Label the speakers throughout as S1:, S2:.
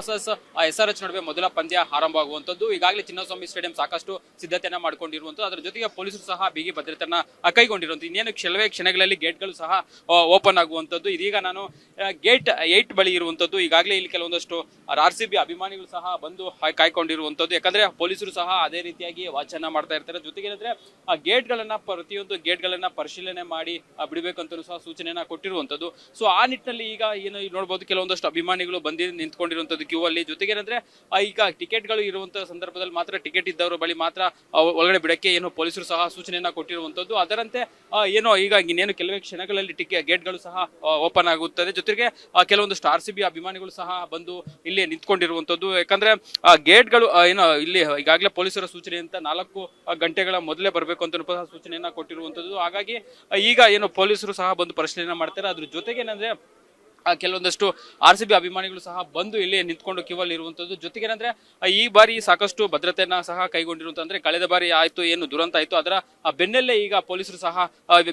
S1: Versus SRH ನಡುವೆ ಮೊದಲ ಪಂದ್ಯ ಆರಂಭವಾಗುವಂತದ್ದು. ಈಗಾಗಲೇ ಚಿನ್ನಸ್ವಾಮಿ ಸ್ಟೇಡಿಯಂ ಸಾಕಷ್ಟು ಸಿದ್ಧತೆಯನ್ನ ಮಾಡಿಕೊಂಡಿರುವಂತದ್ದು. ಅದರ ಜೊತೆಗೆ ಪೊಲೀಸರು ಸಹ ಬಿಗಿ ಭದ್ರತೆಯನ್ನ ಕೈಗೊಂಡಿರುವಂತದ್ದು. ಇನ್ನೇನು ಕೆಲವೇ ಕ್ಷಣಗಳಲ್ಲಿ ಗೇಟ್ಗಳು ಸಹ ಓಪನ್ ಆಗುವಂತದ್ದು. ಇದೀಗ ನಾನು ಗೇಟ್ 8 ಬಳಿ ಇರುವಂತದ್ದು. ಈಗಾಗಲೇ ಇಲ್ಲಿ ಕೆಲವೊಂದಷ್ಟು RCB ಅಭಿಮಾನಿಗಳು ಸಹ ಬಂದು ಕಾಯ್ಕೊಂಡಿರುವಂತದ್ದು. ಯಾಕಂದ್ರೆ ಪೊಲೀಸರು ಸಹ ಅದೇ ರೀತಿಯಾಗಿ ವಾಚನ್ನ ಮಾಡ್ತಾ ಇರ್ತಾರೆ. ಜೊತೆಗೆ ಏನಂದ್ರೆ ಆ ಗೇಟ್ಗಳನ್ನ ಪ್ರತಿಯೊಂದು ಗೇಟ್ಗಳನ್ನ ಪರಿಶೀಲನೆ ಮಾಡಿ ಬಿಡಬೇಕಂತಲೂ ಸಹ ಸೂಚನೆಯನ್ನ ಕೊಟ್ಟಿರುವಂತದ್ದು. ಸೊ ಆ ನಿಟ್ಟಿನಲ್ಲಿ ಈಗ ಏನು ನೋಡಬಹುದು, ಕೆಲವೊಂದಷ್ಟು ಅಭಿಮಾನಿಗಳು ಬಂದು ನಿಂತ್ಕೊಂಡಿರುವಂತದ್ದು ಕ್ಯೂ ಅಲ್ಲಿ. ಜೊತೆಗೆ ಏನಂದ್ರೆ ಈಗ ಟಿಕೆಟ್ಗಳು ಇರುವಂತಹ ಸಂದರ್ಭದಲ್ಲಿ ಮಾತ್ರ, ಟಿಕೆಟ್ ಇದ್ದವರ ಬಳಿ ಮಾತ್ರ ಒಳಗಡೆ ಬಿಡಕ್ಕೆ ಏನು ಪೊಲೀಸರು ಸಹ ಸೂಚನೆಯನ್ನ ಕೊಟ್ಟಿರುವಂತದ್ದು. ಅದರಂತೆ ಏನೋ ಈಗ ಇನ್ನೇನು ಕೆಲವೇ ಕ್ಷಣಗಳಲ್ಲಿ ಗೇಟ್ಗಳು ಸಹ ಓಪನ್ ಆಗುತ್ತದೆ. ಜೊತೆಗೆ ಕೆಲವೊಂದಷ್ಟು RCB ಅಭಿಮಾನಿಗಳು ಸಹ ಬಂದು ಇಲ್ಲಿ ನಿಂತ್ಕೊಂಡಿರುವಂತದ್ದು. ಯಾಕಂದ್ರೆ ಗೇಟ್ಗಳು ಏನೋ ಇಲ್ಲಿ ಈಗಾಗಲೇ ಪೊಲೀಸರ ಸೂಚನೆಯಂತ 4 ಗಂಟೆಗಳ ಮೊದಲೇ ಬರಬೇಕು ಅಂತ ಸೂಚನೆಯನ್ನ ಕೊಟ್ಟಿರುವಂತದ್ದು. ಹಾಗಾಗಿ ಈಗ ಏನು ಪೊಲೀಸರು ಸಹ ಬಂದು ಪರಿಶೀಲನೆ ಮಾಡ್ತಾರೆ. ಅದ್ರ ಜೊತೆಗೆ ಏನಂದ್ರೆ ಕೆಲವೊಂದಷ್ಟು RCB ಅಭಿಮಾನಿಗಳು ಸಹ ಬಂದು ಇಲ್ಲಿ ನಿಂತ್ಕೊಂಡು ಕ್ಯೂ ಅಲ್ಲಿ ಇರುವಂತದ್ದು. ಜೊತೆಗೆ ಏನಂದ್ರೆ ಈ ಬಾರಿ ಸಾಕಷ್ಟು ಭದ್ರತೆಯನ್ನ ಸಹ ಕೈಗೊಂಡಿರುವಂತ, ಅಂದ್ರೆ ಕಳೆದ ಬಾರಿ ಆಯ್ತು ಏನು ದುರಂತ ಆಯ್ತು ಅದರ ಬೆನ್ನಲ್ಲೇ ಈಗ ಪೊಲೀಸರು ಸಹ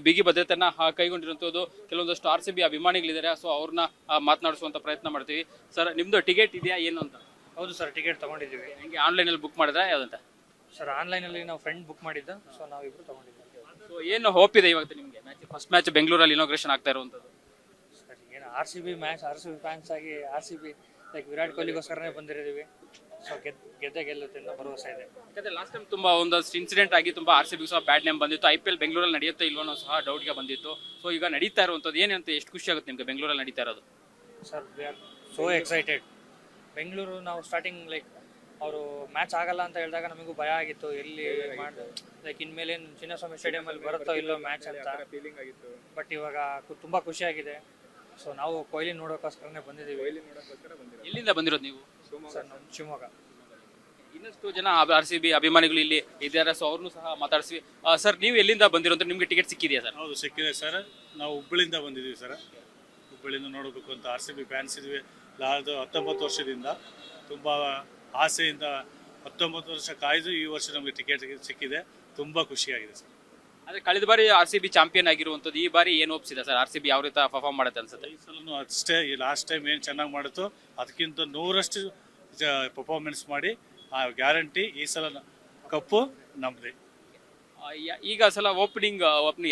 S1: ಬಿಗಿ ಭದ್ರತೆಯನ್ನ ಕೈಗೊಂಡಿರುವಂತದ್ದು. ಕೆಲವೊಂದಷ್ಟು RCB ಅಭಿಮಾನಿಗಳಿದ್ದಾರೆ. ಸೊ ಅವ್ರನ್ನ ಮಾತನಾಡಿಸುವಂತ ಪ್ರಯತ್ನ ಮಾಡ್ತೀವಿ. ಸರ್, ನಿಮ್ದು ಟಿಕೆಟ್ ಇದೆಯಾ ಏನು ಅಂತ?
S2: ಹೌದು ಸರ್, ಟಿಕೆಟ್ ತಗೊಂಡಿದ್ದೀವಿ.
S1: ಹೆಂಗೆ ಆನ್ಲೈನ್ ಅಲ್ಲಿ ಬುಕ್ ಮಾಡಿದ್ರೆ ಯಾವ್ದಂತ?
S2: ಸರ್, ಆನ್ಲೈನ್ ಅಲ್ಲಿ ನಾವು ಫ್ರೆಂಡ್ ಬುಕ್ ಮಾಡಿದ್ದ, ಸೊ ನಾವಿಬ್ರು ತಗೊಂಡಿದ್ದೀವಿ.
S1: ಸೊ ಏನು ಹೋಪ್ ಇದೆ ಇವತ್ತು ನಿಮಗೆ? ಫಸ್ಟ್ ಮ್ಯಾಚ್ ಬೆಂಗಳೂರಲ್ಲಿ ಇನಾಗ್ರೇಷನ್ ಆಗ್ತಾ ಇರುವಂತದ್ದು.
S2: ಸರ್, ಏನು RCB ಫ್ಯಾನ್ಸ್ ಆಗಿ RCB ಲೈಕ್ ವಿರಾಟ್ ಕೊಹ್ಲಿಗೋಸ್ಕರನೇ ಬಂದಿದ್ದೀವಿ. ಸೊ ಗೆದ್ದೇ ಗೆಲ್ಲುತ್ತೆ ಅನ್ನೋ ಭರವಸೆ ಇದೆ.
S1: ಯಾಕಂದ್ರೆ ಲಾಸ್ಟ್ ಟೈಮ್ ತುಂಬಾ ಒಂದಷ್ಟು ಇನ್ಸಿಡೆಂಟ್ ಆಗಿ ತುಂಬಾ RCB ಸಹ ಬ್ಯಾಡ್ ನೇಮ್ ಬಂದಿತ್ತು. IPL ಬೆಂಗಳೂರಲ್ಲಿ ನಡೆಯುತ್ತೆ ಇಲ್ವೋ ಅನ್ನೋ ಸಹ ಡೌಟ್ಗೆ ಬಂದಿತ್ತು. ಸೊ ಈಗ ನಡೀತಾ ಇರುವಂತದ್ದು ಏನಂತ, ಎಷ್ಟು ಖುಷಿ ಆಗುತ್ತೆ ನಿಮ್ಗೆ ಬೆಂಗಳೂರಲ್ಲಿ ನಡೀತಾ ಇರೋದು?
S2: Sir, we are so excited. Bengaluru ನಾವು ಸ್ಟಾರ್ಟಿಂಗ್ ಲೈಕ್ ಅವರು ಮ್ಯಾಚ್ ಆಗಲ್ಲ ಅಂತ ಹೇಳಿದಾಗ ನಮಗೂ ಭಯ ಆಗಿತ್ತು, ಎಲ್ಲಿ ಲೈಕ್ ಇನ್ಮೇಲೆ ಚಿನ್ನಸ್ವಾಮಿ ಸ್ಟೇಡಿಯಂ ಅಲ್ಲಿ ಬರುತ್ತೋ ಇಲ್ಲೋ ಮ್ಯಾಚ್ ಅಂತ ಫೀಲಿಂಗ್ ಆಗಿತ್ತು. ಬಟ್ ಇವಾಗ ತುಂಬಾ ಖುಷಿಯಾಗಿದೆ. ಸೊ ನಾವು ಕೊಹ್ಲಿ ನೋಡೋಕ್ಕೋಸ್ಕರನೇ ಬಂದಿದ್ದೀವಿ.
S1: ಎಲ್ಲಿಂದ ಬಂದಿರೋದು ನೀವು?
S2: ಸರ್, ನಮ್ಮ ಶಿವಮೊಗ್ಗ.
S1: ಇನ್ನಷ್ಟು ಜನ RCB ಅಭಿಮಾನಿಗಳು ಇಲ್ಲಿ ಇದ್ದಾರೆ. ಸೊ ಅವ್ರನ್ನು ಸಹ ಮಾತಾಡಿಸಿ. ಸರ್, ನೀವು ಎಲ್ಲಿಂದ ಬಂದಿರೋದು? ನಿಮ್ಗೆ ಟಿಕೆಟ್ ಸಿಕ್ಕಿದೆಯಾ ಸರ್?
S3: ಹೌದು, ಸಿಕ್ಕಿದೆ ಸರ್. ನಾವು ಹುಬ್ಬಳ್ಳಿಯಿಂದ ಬಂದಿದ್ದೀವಿ ಸರ್. ಹುಬ್ಬಳ್ಳಿಯಿಂದ ನೋಡಬೇಕು ಅಂತ RCB ಫ್ಯಾನ್ಸ್ ಇದ್ವಿ. 19 ವರ್ಷದಿಂದ ತುಂಬ ಆಸೆಯಿಂದ 19 ವರ್ಷ ಕಾಯ್ದು ಈ ವರ್ಷ ನಮಗೆ ಟಿಕೆಟ್ ಸಿಕ್ಕಿದೆ. ತುಂಬ ಖುಷಿಯಾಗಿದೆ ಸರ್.
S1: ಆದರೆ ಕಳೆದ ಬಾರಿ RCB ಚಾಂಪಿಯನ್ ಆಗಿರುವಂಥದ್ದು. ಈ ಬಾರಿ ಏನು ಒಪ್ಸಿದೆ ಸರ್? RCB ಯಾವ ರೀತಿ ಪರ್ಫಾರ್ಮ್ ಮಾಡುತ್ತೆ ಅನ್ಸುತ್ತೆ?
S3: ಈ ಸಲನೂ ಅಷ್ಟೇ. ಈ ಲಾಸ್ಟ್ ಟೈಮ್ ಏನು ಚೆನ್ನಾಗಿ ಮಾಡುತ್ತೋ ಅದಕ್ಕಿಂತ 100ರಷ್ಟು ಪರ್ಫಾರ್ಮೆನ್ಸ್ ಮಾಡಿ ಆ ಗ್ಯಾರಂಟಿ ಈ ಸಲ ಕಪ್ಪು ನಮ್ಮದೇ.
S1: ಈಗ ಸಲ ಓಪನಿಂಗ್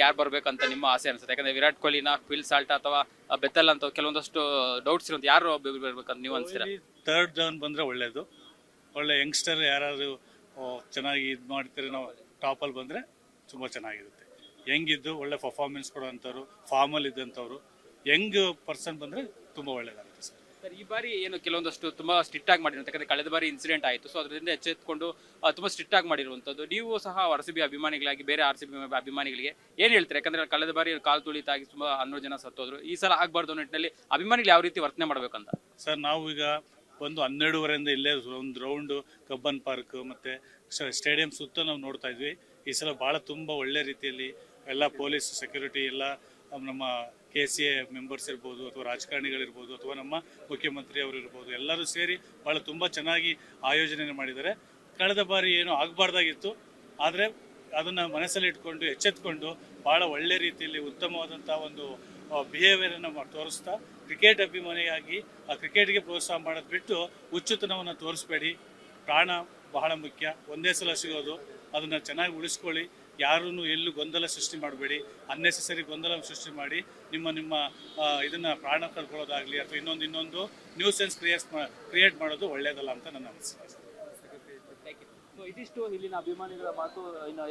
S1: ಯಾರು ಬರ್ಬೇಕಂತ ನಿಮ್ಮ ಆಸೆ ಅನ್ಸುತ್ತೆ? ಯಾಕಂದ್ರೆ ವಿರಾಟ್ ಕೊಹ್ಲಿನ, ಫಿಲ್ ಸಾಲ್ಟ್ ಅಥವಾ ಬೆತ್ತಲ್ ಅಂತ ಕೆಲವೊಂದಷ್ಟು ಡೌಟ್ಸ್ ಇರುತ್ತೆ. ಯಾರು ಬರ್ಬೇಕಂತ ನೀವು ಅನ್ಸ್ತೀರಾ?
S3: ಥರ್ಡ್ ಡೌನ್ ಬಂದರೆ ಒಳ್ಳೆಯದು. ಒಳ್ಳೆ ಯಂಗ್ಸ್ಟರ್ ಯಾರಾದರೂ ಚೆನ್ನಾಗಿ ಇದು ಮಾಡ್ತಾರೆ, ನಾವು ಟಾಪಲ್ಲಿ ಬಂದರೆ ತುಂಬ ಚೆನ್ನಾಗಿರುತ್ತೆ. ಹೆಂಗಿದ್ದು ಒಳ್ಳೆ ಪರ್ಫಾರ್ಮೆನ್ಸ್ ಕೊಡುವಂಥವ್ರು, ಫಾರ್ಮಲ್ಲಿ ಇದ್ದಂಥವ್ರು, ಯಂಗ್ ಪರ್ಸನ್ ಬಂದರೆ ತುಂಬ ಒಳ್ಳೆಯದಾಗುತ್ತೆ ಸರ್.
S1: ಸರ್, ಈ ಬಾರಿ ಏನು ಕೆಲವೊಂದಷ್ಟು ತುಂಬಾ ಸ್ಟ್ರಿಕ್ಟ್ ಆಗಿ ಮಾಡಿರುತ್ತೆ. ಯಾಕಂದ್ರೆ ಕಳೆದ ಬಾರಿ ಇನ್ಸಿಡೆಂಟ್ ಆಯಿತು. ಸೊ ಅದರಿಂದ ಎಚ್ಚೆತ್ಕೊಂಡು ತುಂಬಾ ಸ್ಟ್ರಿಕ್ಟ್ ಆಗಿ ಮಾಡಿರುವಂಥದ್ದು. ನೀವು ಸಹ RCB ಅಭಿಮಾನಿಗಳಾಗಿ ಬೇರೆ RCB ಅಭಿಮಾನಿಗಳಿಗೆ ಏನು ಹೇಳ್ತಾರೆ? ಯಾಕಂದ್ರೆ ಕಳೆದ ಬಾರಿ ಕಾಲು ತುಳಿತಾಗಿ ತುಂಬಾ 11 ಜನ ಸತ್ತೋದ್ರು. ಈ ಸಲ ಆಗಬಾರ್ದು ನಿಟ್ಟಿನಲ್ಲಿ ಅಭಿಮಾನಿಗಳು ಯಾವ ರೀತಿ ವರ್ತನೆ ಮಾಡಬೇಕಂತ?
S3: ಸರ್, ನಾವು ಈಗ ಒಂದು 12:30 ಇಲ್ಲೇ ಒಂದು ರೌಂಡು ಕಬ್ಬನ್ ಪಾರ್ಕ್ ಮತ್ತು ಸ್ಟೇಡಿಯಂ ಸುತ್ತ ನಾವು ನೋಡ್ತಾ ಇದ್ವಿ. ಈ ಸಲ ಭಾಳ ತುಂಬ ಒಳ್ಳೆ ರೀತಿಯಲ್ಲಿ ಎಲ್ಲ ಪೊಲೀಸ್ ಸೆಕ್ಯೂರಿಟಿ ಎಲ್ಲ ನಮ್ಮ KCA ಮೆಂಬರ್ಸ್ ಇರ್ಬೋದು, ಅಥವಾ ರಾಜಕಾರಣಿಗಳಿರ್ಬೋದು, ಅಥವಾ ನಮ್ಮ ಮುಖ್ಯಮಂತ್ರಿ ಅವರು ಇರ್ಬೋದು, ಎಲ್ಲರೂ ಸೇರಿ ಭಾಳ ತುಂಬ ಚೆನ್ನಾಗಿ ಆಯೋಜನೆ ಮಾಡಿದ್ದಾರೆ. ಕಳೆದ ಬಾರಿ ಏನೂ ಆಗಬಾರ್ದಾಗಿತ್ತು, ಆದರೆ ಅದನ್ನು ಮನಸ್ಸಲ್ಲಿ ಇಟ್ಕೊಂಡು ಎಚ್ಚೆತ್ಕೊಂಡು ಭಾಳ ಒಳ್ಳೆ ರೀತಿಯಲ್ಲಿ ಉತ್ತಮವಾದಂಥ ಒಂದು ಬಿಹೇವಿಯರನ್ನು ತೋರಿಸ್ತಾ ಕ್ರಿಕೆಟ್ ಅಭಿಮಾನಿಯಾಗಿ ಆ ಕ್ರಿಕೆಟ್ಗೆ ಪ್ರೋತ್ಸಾಹ ಮಾಡೋದು ಬಿಟ್ಟು ಹುಚ್ಚುತನವನ್ನು ತೋರಿಸ್ಬೇಡಿ. ಪ್ರಾಣ ಬಹಳ ಮುಖ್ಯ, ಒಂದೇ ಸಲ ಸಿಗೋದು, ಅದನ್ನು ಚೆನ್ನಾಗಿ ಉಳಿಸ್ಕೊಳ್ಳಿ. ಯಾರೂ ಎಲ್ಲೂ ಗೊಂದಲ ಸೃಷ್ಟಿ ಮಾಡಬೇಡಿ. ಅನ್ನೆಸೆಸರಿ ಗೊಂದಲ ಸೃಷ್ಟಿ ಮಾಡಿ ನಿಮ್ಮ ಇದನ್ನು ಪ್ರಾಣ ಕಳ್ಕೊಳ್ಳೋದಾಗಲಿ ಅಥವಾ ಇನ್ನೊಂದು ನ್ಯೂಸೆನ್ಸ್ ಕ್ರಿಯೇಟ್ ಮಾಡೋದು ಒಳ್ಳೆಯದಲ್ಲ ಅಂತ ನನ್ನ ಅನಿಸಿಕೆ.
S1: ಇದಿಷ್ಟು ಇಲ್ಲಿನ ಅಭಿಮಾನಿಗಳ ಮಾತು.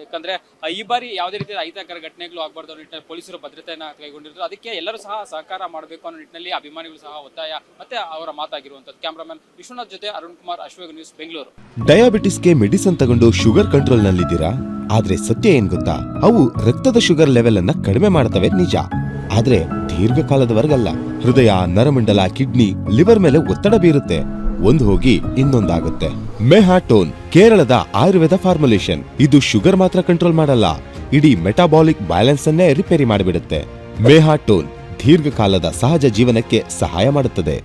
S1: ಯಾಕಂದ್ರೆ ಈ ಬಾರಿ ಯಾವುದೇ ರೀತಿಯ ಅಹಿತಕರ ಘಟನೆಗಳು ಆಗಬಾರ್ದು ಅನ್ನೋ ನಿಟ್ಟಿನಲ್ಲಿ ಪೊಲೀಸರು ಭದ್ರತೆಯನ್ನು ಕೈಗೊಂಡಿರ್ತಾರೆ. ಅದಕ್ಕೆ ಎಲ್ಲರೂ ಸಹ ಸಹಕಾರ ಮಾಡಬೇಕು ಅನ್ನೋ ನಿಟ್ಟಿನಲ್ಲಿ ಅಭಿಮಾನಿಗಳು ಸಹ ಒತ್ತಾಯ ಮತ್ತೆ ಅವರ ಮಾತಾಗಿರುವಂಥದ್ದು. ಕ್ಯಾಮ್ರಾಮನ್ ವಿಶ್ವನಾಥ್ ಜೊತೆ ಅರುಣ್ ಕುಮಾರ್, ಅಶ್ವೇಗ್ ನ್ಯೂಸ್, ಬೆಂಗಳೂರು.
S4: ಡಯಾಬಿಟಿಸ್ಗೆ ಮೆಡಿಸಿನ್ ತಗೊಂಡು ಶುಗರ್ ಕಂಟ್ರೋಲ್ ನಲ್ಲಿದ್ದೀರಾ? ಆದ್ರೆ ಸತ್ಯ ಏನ್ ಗೊತ್ತಾ? ಅವು ರಕ್ತದ ಶುಗರ್ ಲೆವೆಲ್ ಅನ್ನ ಕಡಿಮೆ ಮಾಡ್ತವೆ ನಿಜ, ಆದ್ರೆ ದೀರ್ಘಕಾಲದವರೆಗಲ್ಲ. ಹೃದಯ, ನರಮಂಡಲ, ಕಿಡ್ನಿ, ಲಿವರ್ ಮೇಲೆ ಒತ್ತಡ ಬೀರುತ್ತೆ. ಒಂದು ಹೋಗಿ ಇನ್ನೊಂದಾಗುತ್ತೆ. ಮೆಹಾಟೋನ್ ಕೇರಳದ ಆಯುರ್ವೇದ ಫಾರ್ಮುಲೇಷನ್. ಇದು ಶುಗರ್ ಮಾತ್ರ ಕಂಟ್ರೋಲ್ ಮಾಡಲ್ಲ, ಇಡೀ ಮೆಟಾಬಾಲಿಕ್ ಬ್ಯಾಲೆನ್ಸ್ ಅನ್ನೇ ರಿಪೇರಿ ಮಾಡಿಬಿಡುತ್ತೆ. ಮೆಹಾಟೋನ್ ದೀರ್ಘಕಾಲದ ಸಹಜ ಜೀವನಕ್ಕೆ ಸಹಾಯ ಮಾಡುತ್ತದೆ.